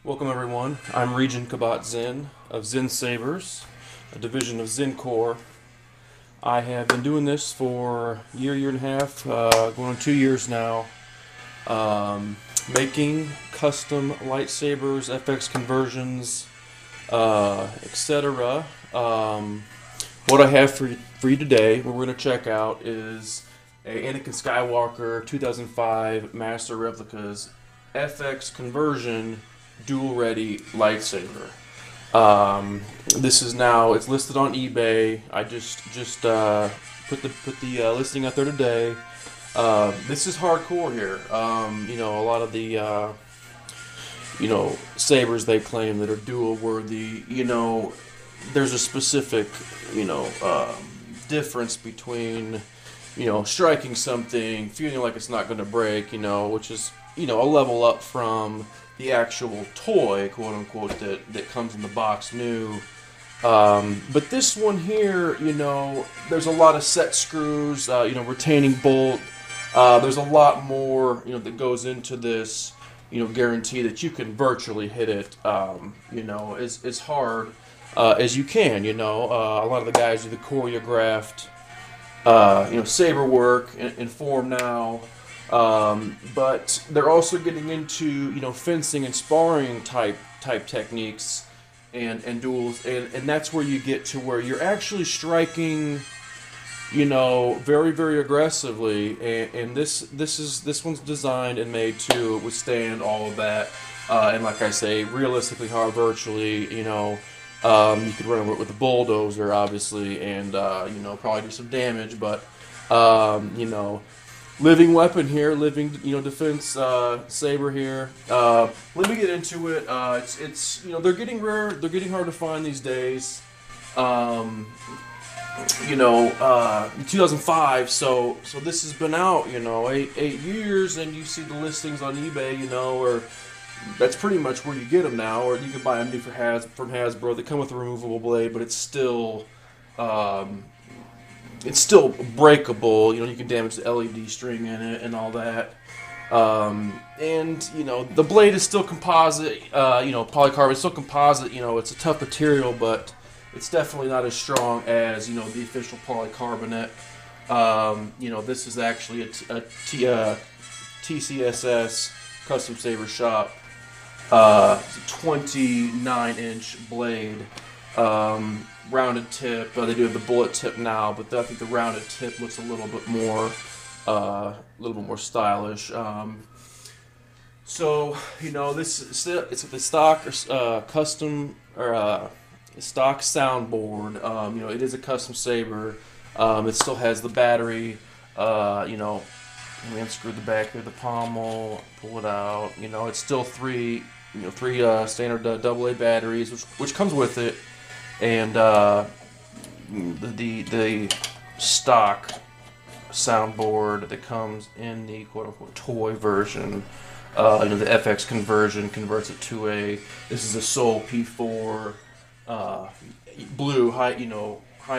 Welcome everyone. I'm Regent Kabat-Zinn of Zinn Sabers, a division of Zinn Core. I have been doing this for a year and a half, going on 2 years now, making custom lightsabers, FX conversions, etc. What I have for you today, what we're going to check out is a Anakin Skywalker 2005 Master Replicas FX conversion dual ready lightsaber. This is now, it's listed on eBay. I just put the listing out there today. This is hardcore here. A lot of the sabers they claim that are dual worthy, there's a specific difference between striking something, feeling like it's not going to break, which is a level up from the actual toy, quote unquote, that comes in the box new. But this one here, there's a lot of set screws, retaining bolt. There's a lot more, that goes into this, guarantee that you can virtually hit it, as hard as you can. A lot of the guys do the choreographed, saber work in form now. But they're also getting into fencing and sparring type techniques and duels, and that's where you get to where you're actually striking very aggressively, and this one's designed and made to withstand all of that, and like I say, realistically hard virtually. You could run over it with a bulldozer obviously, and probably do some damage, but living weapon here, living defense saber here. Let me get into it. It's they're getting rare. They're getting hard to find these days. 2005. So this has been out 8 years, and you see the listings on eBay. Or that's pretty much where you get them now. Or you can buy them new from Hasbro. They come with a removable blade, but it's still. It's still breakable, you can damage the LED string in it and all that. And the blade is still composite, polycarbonate, it's still composite, it's a tough material, but it's definitely not as strong as, the official polycarbonate. This is actually a TCSS Custom Saber Shop, 29-inch blade. Rounded tip. They do have the bullet tip now, but I think the rounded tip looks a little bit more stylish. This it's the stock custom or stock soundboard. It is a custom saber. It still has the battery. Let me unscrew the back here, the pommel, pull it out. It's still three standard AA batteries, which comes with it. And the stock soundboard that comes in the quote-unquote toy version, the FX conversion converts it to this is a Seoul P4 blue high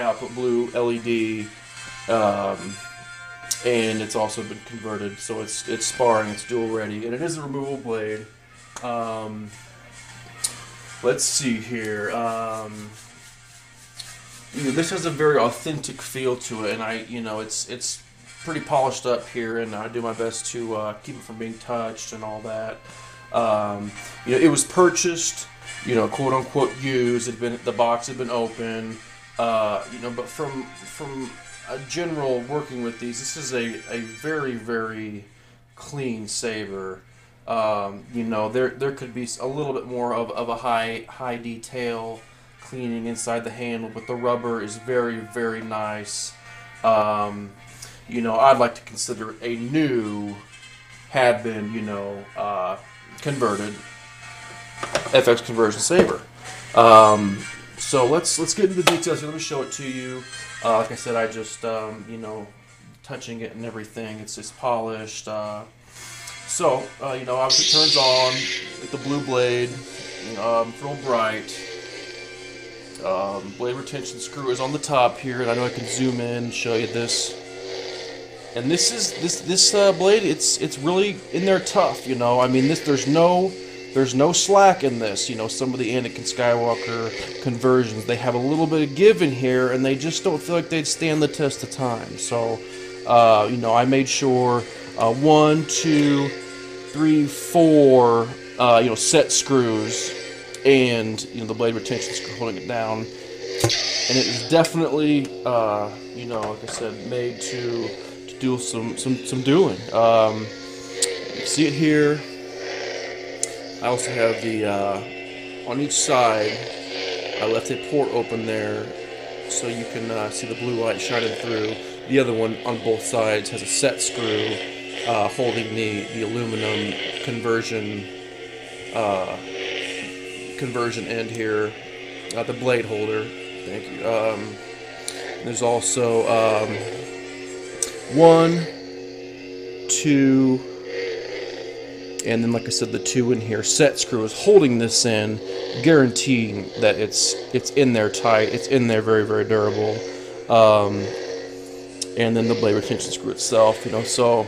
output blue LED, and it's also been converted, so it's sparring, it's dual ready, and it is a removable blade. Let's see here. This has a very authentic feel to it, and it's pretty polished up here, and I do my best to keep it from being touched and all that. It was purchased, quote unquote used. The box had been open, but from a general working with these, this is a very clean saber. There could be a little bit more of a high detail cleaning inside the handle, but the rubber is very nice. I'd like to consider it a new, had been, converted FX conversion saber. So let's get into the details here. Let me show it to you. Like I said, I just touching it and everything. It's just polished. Obviously it turns on with the blue blade, real bright. Blade retention screw is on the top here, and I know I can zoom in and show you this. And this blade, it's really in there tough, I mean, there's no there's no slack in this. You know, some of the Anakin Skywalker conversions, they have a little bit of give in here, and they just don't feel like they'd stand the test of time. So, you know, I made sure 1, 2, 3, 4, you know, set screws, and you know the blade retention screw holding it down. And it is definitely, you know, like I said, made to do some dueling. You see it here. I also have the, on each side, I left a port open there so you can see the blue light shining through. The other one on both sides has a set screw holding the aluminum conversion end here, the blade holder. Thank you. There's also 1, 2, and then, like I said, the 2 in here. Set screw is holding this in, guaranteeing that it's in there tight. It's in there very, very durable. And then the blade retention screw itself. You know, so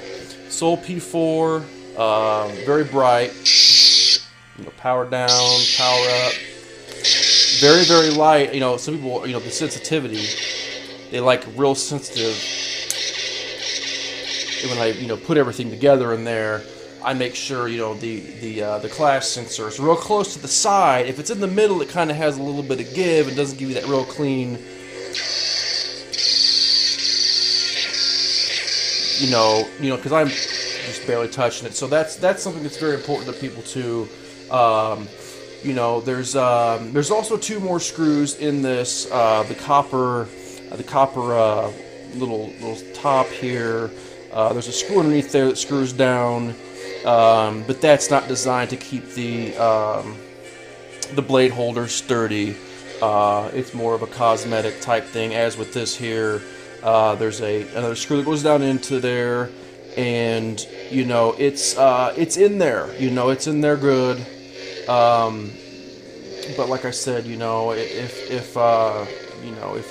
Seoul P4, very bright. You know, power down, power up. Very, very light. You know, some people, you know, the sensitivity, they like real sensitive. And when I, you know, put everything together in there, I make sure, you know, the clash sensor is real close to the side. If it's in the middle, it kind of has a little bit of give and doesn't give you that real clean, you know, because I'm just barely touching it. So that's something that's very important to people too. You know, there's also 2 more screws in this. The copper little top here. There's a screw underneath there that screws down, but that's not designed to keep the blade holder sturdy. It's more of a cosmetic type thing. As with this here, there's another screw that goes down into there, and you know it's in there. You know it's in there good. But like I said, you know, if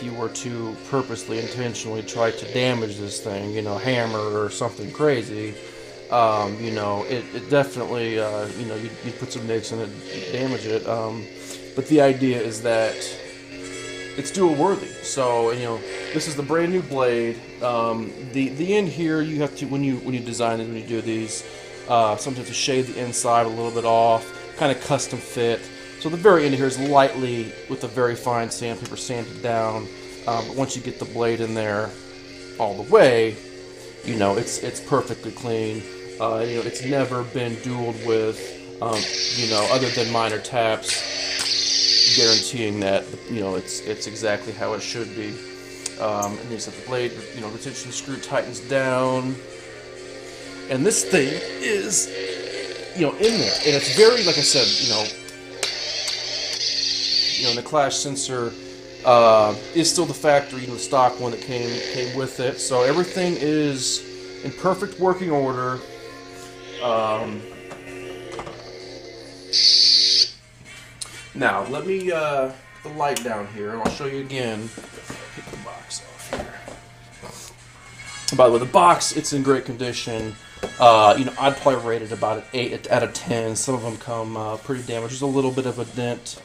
you were to purposely, intentionally try to damage this thing, you know, hammer or something crazy, you know, it definitely, you know, you put some nicks in it, damage it. But the idea is that it's dual worthy. So, you know, this is the brand new blade. The end here, you have to, when you design it, when you do these, sometimes to shade the inside a little bit off, kind of custom fit. So the very end here is lightly, with a very fine sandpaper, sanded down. But once you get the blade in there all the way, you know, it's perfectly clean. You know, it's never been dueled with, you know, other than minor taps, guaranteeing that, you know, it's exactly how it should be. And then you set the blade, you know, retention screw tightens down, and this thing is, you know, in there, and it's very, like I said, you know, the clash sensor is still the factory, the stock one that came with it. So everything is in perfect working order. Now let me put the light down here, and I'll show you again. Pick the box off here. By the way, the box, it's in great condition. You know, I'd probably rate it about an 8 out of 10. Some of them come pretty damaged. There's a little bit of a dent,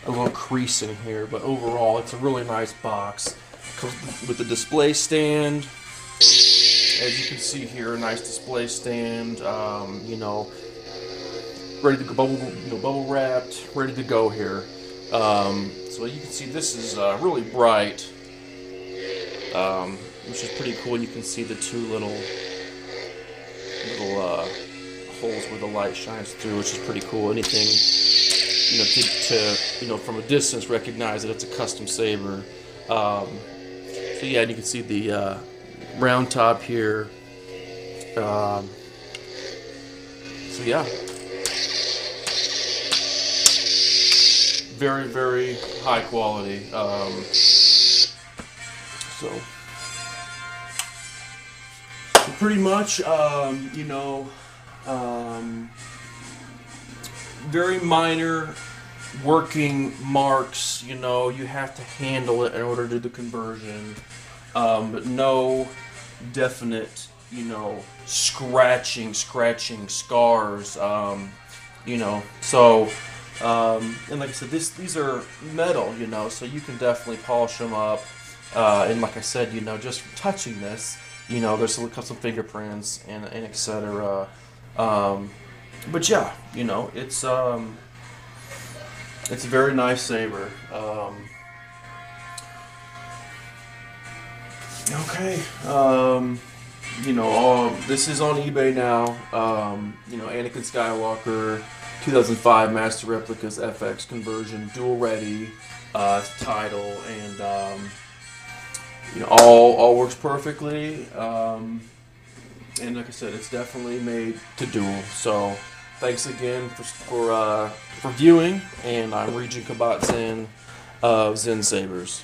a little crease in here, but overall it's a really nice box. Comes with the display stand, as you can see here, a nice display stand. You know, ready to go, bubble wrapped, ready to go here. So you can see this is really bright, which is pretty cool. You can see the 2 little holes where the light shines through, which is pretty cool. Anything, you know, to you know, from a distance, recognize that it's a custom Saber. So yeah, and you can see the round top here. So yeah, very, very high quality. So pretty much, you know, very minor working marks. You know, you have to handle it in order to do the conversion, but no definite, you know, scratching scars. you know. So, and like I said, these are metal, you know, so you can definitely polish them up. And like I said, you know, just from touching this, you know, there's some fingerprints and etc. But yeah, you know, it's a very nice saber. Okay. You know, this is on eBay now. You know, Anakin Skywalker, 2005 Master Replicas FX conversion, dual ready title, and you know, all works perfectly. And like I said, it's definitely made to duel. So thanks again for viewing, and I'm Regent Kabat-Zinn of Zinn Sabers.